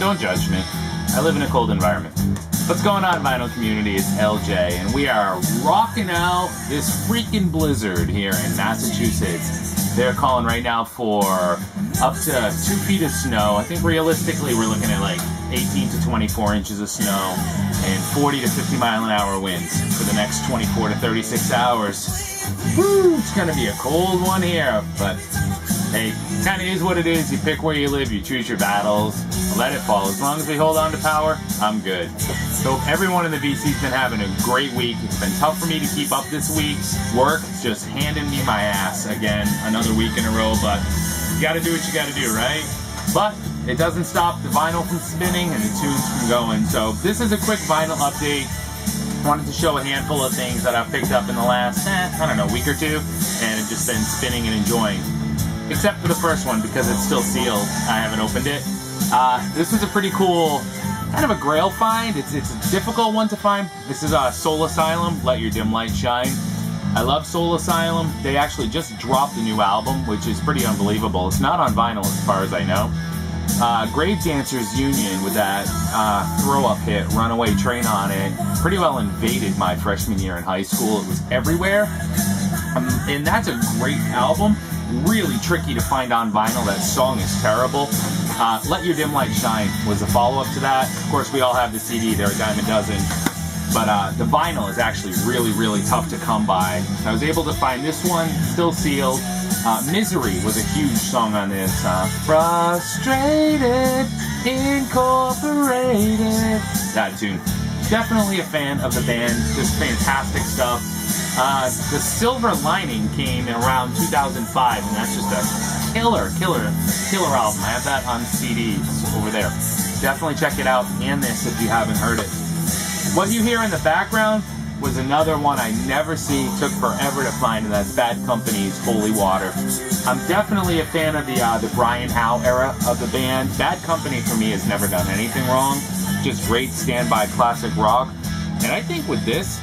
Don't judge me. I live in a cold environment. What's going on, vinyl community? It's LJ, and we are rocking out this freaking blizzard here in Massachusetts. They're calling right now for up to 2 feet of snow. I think realistically we're looking at like 18 to 24 inches of snow and 40 to 50 mile an hour winds for the next 24 to 36 hours. Woo! It's gonna be a cold one here, but hey, kind of is what it is. You pick where you live, you choose your battles, let it fall. As long as we hold on to power, I'm good. So everyone in the VC's been having a great week. It's been tough for me to keep up this week's work. It's just handing me my ass again, another week in a row, but you gotta do what you gotta do, right? But it doesn't stop the vinyl from spinning and the tunes from going. So this is a quick vinyl update. Wanted to show a handful of things that I've picked up in the last, I don't know, week or two, and have just been spinning and enjoying. Except for the first one, because it's still sealed. I haven't opened it. This is a pretty cool, kind of a grail find. It's a difficult one to find. This is Soul Asylum, Let Your Dim Light Shine. I love Soul Asylum. They actually just dropped a new album, which is pretty unbelievable. It's not on vinyl as far as I know. Grave Dancers Union with that throw-up hit, Runaway Train on it, pretty well invaded my freshman year in high school. It was everywhere. And that's a great album. Really tricky to find on vinyl. That song is terrible. Let Your Dim Light Shine was a follow-up to that. Of course, we all have the CD. They're a dime a dozen. But the vinyl is actually really, really tough to come by. I was able to find this one, still sealed. Misery was a huge song on this. Frustrated, Incorporated. That tune. Definitely a fan of the band. Just fantastic stuff. The Silver Lining came in around 2005, and that's just a killer album. I have that on CDs over there. Definitely check it out, and this if you haven't heard it. What you hear in the background was another one I never see, took forever to find, and that's Bad Company's Holy Water. I'm definitely a fan of the Brian Howe era of the band. Bad Company for me has never done anything wrong. Just great standby classic rock. And I think with this,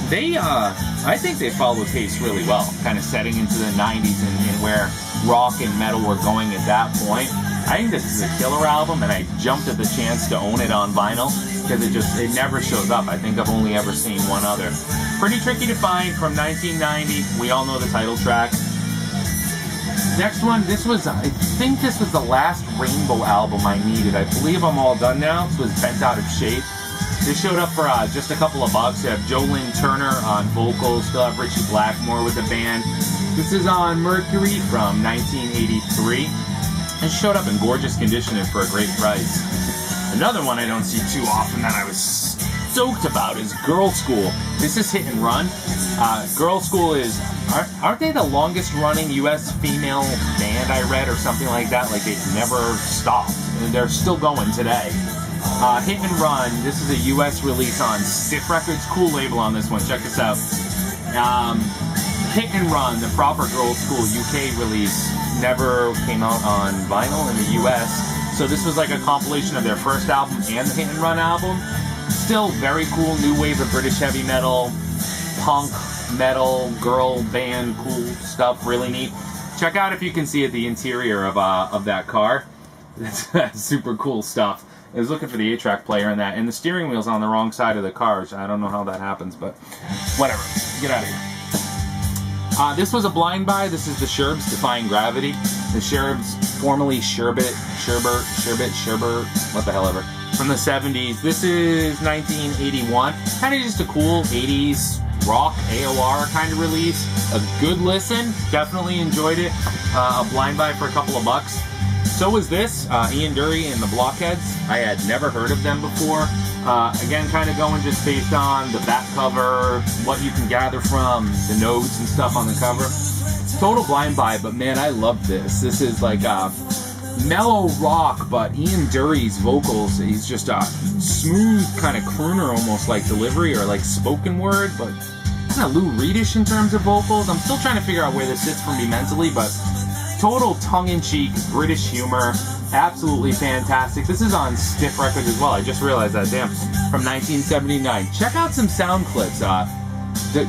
I think they follow the pace really well, kind of setting into the 90s and where rock and metal were going at that point. I think this is a killer album, and I jumped at the chance to own it on vinyl because it never shows up. I think I've only ever seen one other. Pretty tricky to find from 1990. We all know the title track. Next one, I think this was the last Rainbow album I needed. I believe I'm all done now. This was Bent Out of Shape. This showed up for just a couple of bucks. You have Jolene Turner on vocals, still have Richie Blackmore with the band. This is on Mercury from 1983. It showed up in gorgeous condition and for a great price. Another one I don't see too often that I was stoked about is Girlschool. This is Hit and Run. Girlschool is, aren't they the longest running U.S. female band I read or something like that? Like they've never stopped. And they're still going today. Hit and Run, this is a U.S. release on Stiff Records. Cool label on this one, check this out. Hit and Run, the proper Girlschool UK release, never came out on vinyl in the U.S. So this was like a compilation of their first album and the Hit and Run album. Still very cool, new wave of British heavy metal, punk, metal, girl band, cool stuff, really neat. Check out if you can see it, the interior of that car. That's super cool stuff. I was looking for the 8-track player in that, and the steering wheel's on the wrong side of the car. I don't know how that happens, but whatever. Get out of here. This was a blind buy. This is the Sherbs, Defying Gravity. The Sherbs, formerly Sherbet, what the hell ever, from the 70s. This is 1981. Kind of just a cool 80s rock, AOR kind of release. A good listen. Definitely enjoyed it. A blind buy for a couple of bucks. So was this, Ian Dury and the Blockheads. I had never heard of them before. Again, kind of going just based on the back cover, what you can gather from the notes and stuff on the cover. Total blind buy, but man, I love this. This is like mellow rock, but Ian Dury's vocals, he's just a smooth kind of crooner, almost like delivery or like spoken word, but kind of Lou Reedish in terms of vocals. I'm still trying to figure out where this sits for me mentally, but total tongue-in-cheek British humor, absolutely fantastic. This is on Stiff Records as well. I just realized that, damn, from 1979. Check out some sound clips.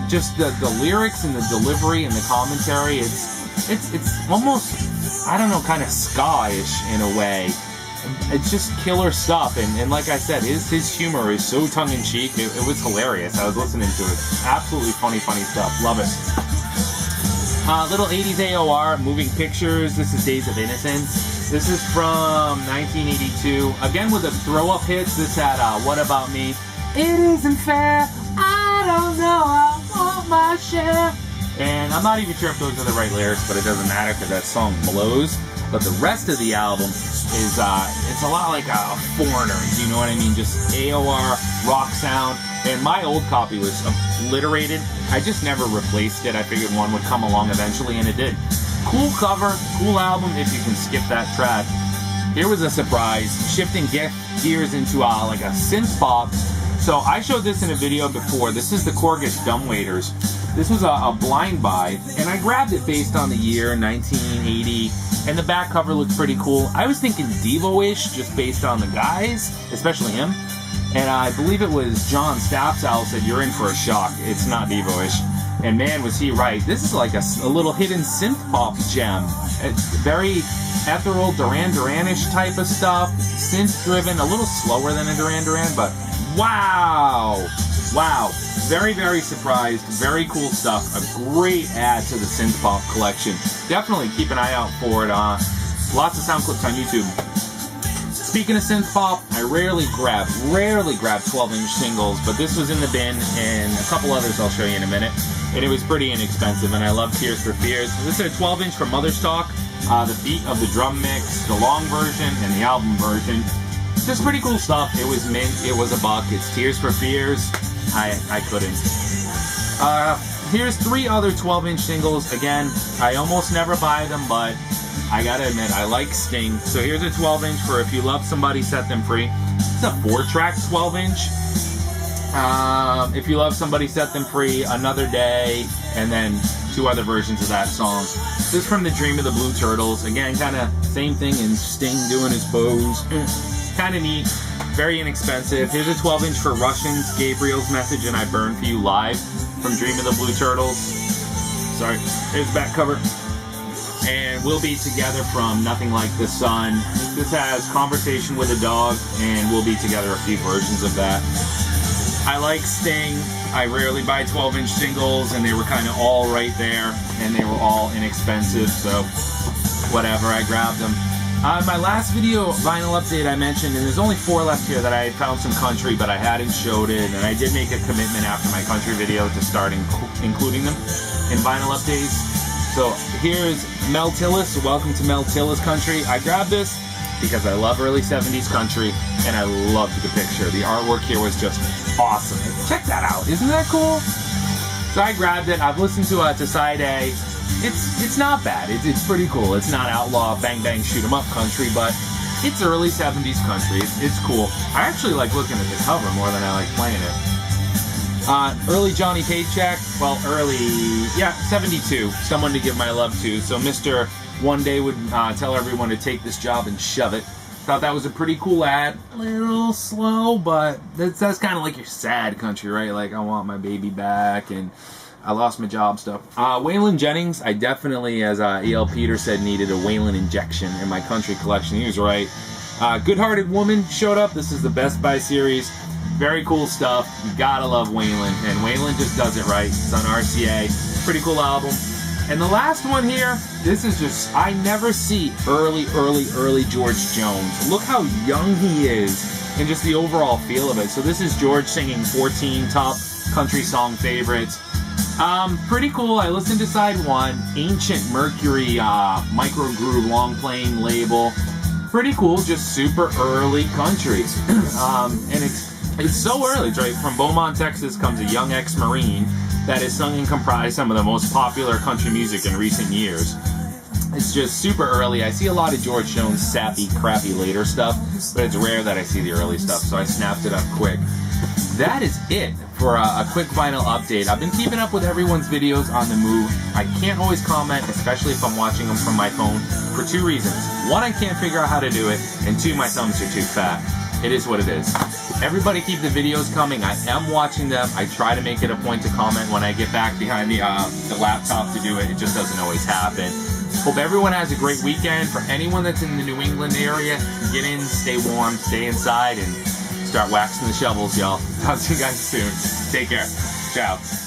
Just the lyrics and the delivery and the commentary. It's almost, I don't know, kind of ska-ish in a way. it's just killer stuff. And like I said, his humor is so tongue-in-cheek. It was hilarious. I was listening to it. Absolutely funny stuff. Love it. Little 80s AOR, Moving Pictures. This is Days of Innocence. This is from 1982. Again with the throw-up hits. This had What About Me? It isn't fair. I don't know. I want my share. And I'm not even sure if those are the right lyrics, but it doesn't matter because that song blows. But the rest of the album is, it's a lot like a Foreigner, you know what I mean? Just AOR, rock sound. And my old copy was obliterated. I just never replaced it. I figured one would come along eventually, and it did. Cool cover, cool album if you can skip that track. Here was a surprise, shifting gears into like a synth pop. So I showed this in a video before. This is the Korgish Dumbwaiters. This was a blind buy, and I grabbed it based on the year, 1980, and the back cover looked pretty cool. I was thinking Devo-ish, just based on the guys, especially him. And I believe it was John Stapsal said, "You're in for a shock. It's not Devo-ish." And man, was he right. This is like a little hidden synth pop gem. It's very ethereal, Duran Duran-ish type of stuff. Synth driven, a little slower than a Duran Duran, but wow. Wow. Very, very surprised. Very cool stuff. A great add to the synth pop collection. Definitely keep an eye out for it. Lots of sound clips on YouTube. Speaking of synth pop, I rarely grab 12-inch singles, but this was in the bin, and a couple others I'll show you in a minute. And it was pretty inexpensive, and I love Tears for Fears. This is a 12-inch from Mother's Talk. The beat of the drum mix, the long version, and the album version. Just pretty cool stuff. It was mint. It was $1. It's Tears for Fears. I couldn't. Here's 3 other 12-inch singles. Again, I almost never buy them, but I gotta admit, I like Sting. So here's a 12-inch for If You Love Somebody, Set Them Free. It's a 4-track 12-inch. If You Love Somebody, Set Them Free, Another Day, and then 2 other versions of that song. This is from The Dream of the Blue Turtles. Again, kind of same thing in Sting doing his pose. Kind of neat. Very inexpensive. Here's a 12-inch for Russians, Gabriel's Message, and I Burn For You Live from Dream of the Blue Turtles. Sorry. Here's the back cover. And We'll Be Together from Nothing Like the Sun. This has Conversation with a Dog, and We'll Be Together, a few versions of that. I like Sting. I rarely buy 12-inch singles, and they were kind of all right there, and they were all inexpensive, so whatever, I grabbed them. My last video vinyl update I mentioned, and there's only 4 left here that I found some country, but I hadn't showed it, and I did make a commitment after my country video to start including them in vinyl updates. So here's Mel Tillis. Welcome to Mel Tillis Country. I grabbed this because I love early 70s country, and I loved the picture. The artwork here was just awesome. Check that out. Isn't that cool? So I grabbed it. I've listened to Side A. It's not bad. It's pretty cool. It's not outlaw, bang bang, shoot 'em up country, but it's early 70s country. It's cool. I actually like looking at the cover more than I like playing it. Early Johnny Paycheck. Well, early, yeah, 72. Someone to Give My Love To. So Mr. One Day would tell everyone to take this job and shove it. Thought that was a pretty cool ad. A little slow, but that's kind of like your sad country, right? Like, I want my baby back, and I lost my job stuff. Waylon Jennings, I definitely, as E.L. Peter said, needed a Waylon injection in my country collection. He was right. Good Hearted Woman showed up. This is the Best Buy series. Very cool stuff. You gotta love Waylon, and Waylon just does it right. It's on RCA. Pretty cool album. And the last one here, this is just, I never see early George Jones. Look how young he is, and just the overall feel of it. So this is George singing 14 top country song favorites. Pretty cool. I listened to side 1, Ancient Mercury micro groove long playing label. Pretty cool, just super early country. And it's so early. It's right from Beaumont, Texas comes a young ex-Marine that has sung and comprised some of the most popular country music in recent years. It's just super early. I see a lot of George Jones sappy, crappy later stuff, but it's rare that I see the early stuff, so I snapped it up quick. That is it for a quick vinyl update. I've been keeping up with everyone's videos on the move. I can't always comment, especially if I'm watching them from my phone, for 2 reasons. 1, I can't figure out how to do it, and 2, my thumbs are too fat. It is what it is. Everybody keep the videos coming. I am watching them. I try to make it a point to comment when I get back behind the laptop to do it. It just doesn't always happen. Hope everyone has a great weekend. For anyone that's in the New England area, get in, stay warm, stay inside, and start waxing the shovels, y'all. Talk to you guys soon. Take care. Ciao.